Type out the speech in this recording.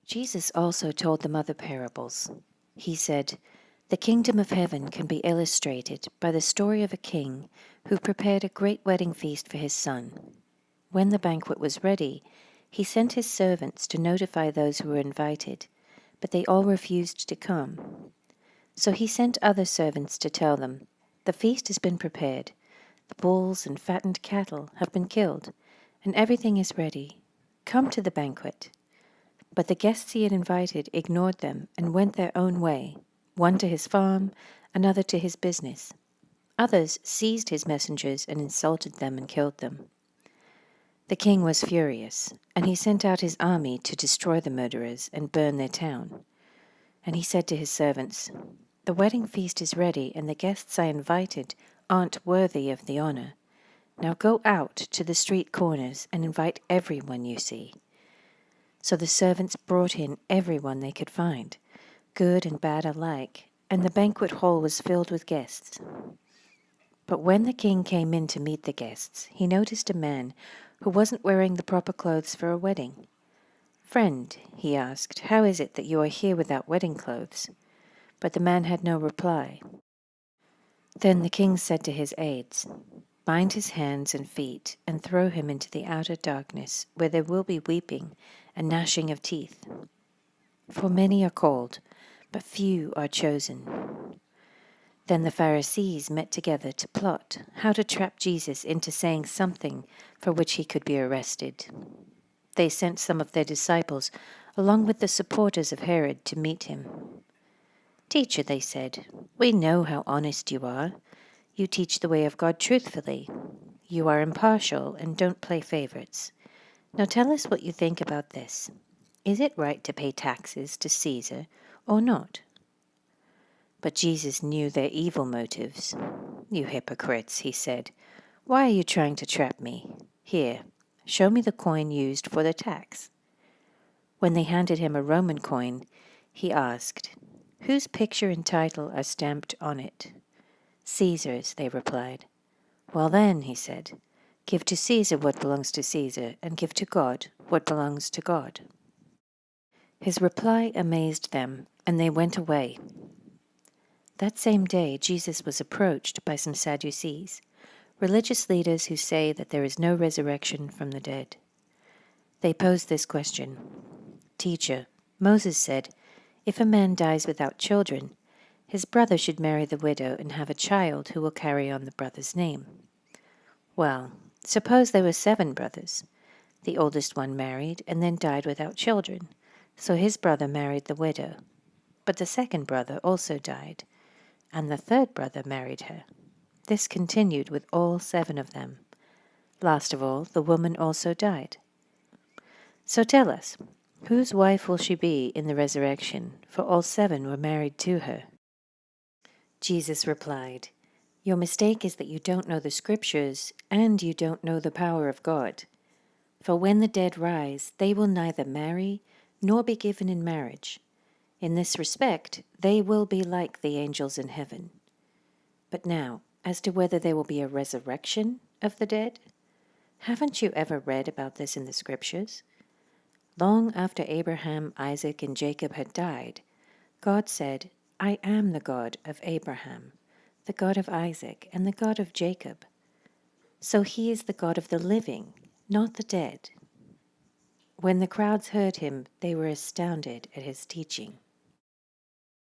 Jesus also told them other parables. He said, "The kingdom of heaven can be illustrated by the story of a king who prepared a great wedding feast for his son. When the banquet was ready, he sent his servants to notify those who were invited, but they all refused to come. So he sent other servants to tell them, 'The feast has been prepared, the bulls and fattened cattle have been killed, and everything is ready. Come to the banquet.' But the guests he had invited ignored them and went their own way, one to his farm, another to his business. Others seized his messengers and insulted them and killed them. The king was furious, and he sent out his army to destroy the murderers and burn their town. And he said to his servants, 'The wedding feast is ready, and the guests I invited aren't worthy of the honor. Now go out to the street corners and invite everyone you see.' So the servants brought in everyone they could find, good and bad alike, and the banquet hall was filled with guests. But when the king came in to meet the guests, he noticed a man who wasn't wearing the proper clothes for a wedding. 'Friend,' he asked, 'how is it that you are here without wedding clothes?' But the man had no reply. Then the king said to his aides, 'Bind his hands and feet and throw him into the outer darkness, where there will be weeping and gnashing of teeth. For many are called, but few are chosen.' Then the Pharisees met together to plot how to trap Jesus into saying something for which he could be arrested. They sent some of their disciples, along with the supporters of Herod, to meet him. 'Teacher,' they said, 'we know how honest you are. You teach the way of God truthfully. You are impartial and don't play favorites. Now tell us what you think about this. Is it right to pay taxes to Caesar or not?' But Jesus knew their evil motives. 'You hypocrites,' he said, 'why are you trying to trap me? Here, show me the coin used for the tax.' When they handed him a Roman coin, he asked, 'Whose picture and title are stamped on it?' 'Caesar's,' they replied. 'Well then,' he said, 'give to Caesar what belongs to Caesar, and give to God what belongs to God.' His reply amazed them, and they went away. That same day, Jesus was approached by some Sadducees, religious leaders who say that there is no resurrection from the dead. They posed this question: 'Teacher, Moses said, if a man dies without children, his brother should marry the widow and have a child who will carry on the brother's name. Well, suppose there were 7 brothers. The oldest one married and then died without children, so his brother married the widow. But the second brother also died, and the third brother married her. This continued with all 7 of them. Last of all, the woman also died. So tell us, whose wife will she be in the resurrection? For all 7 were married to her.' Jesus replied, 'Your mistake is that you don't know the Scriptures, and you don't know the power of God. For when the dead rise, they will neither marry nor be given in marriage. In this respect, they will be like the angels in heaven. But now, as to whether there will be a resurrection of the dead, haven't you ever read about this in the Scriptures? Long after Abraham, Isaac, and Jacob had died, God said, 'I am the God of Abraham, the God of Isaac, and the God of Jacob.' So he is the God of the living, not the dead." When the crowds heard him, they were astounded at his teaching.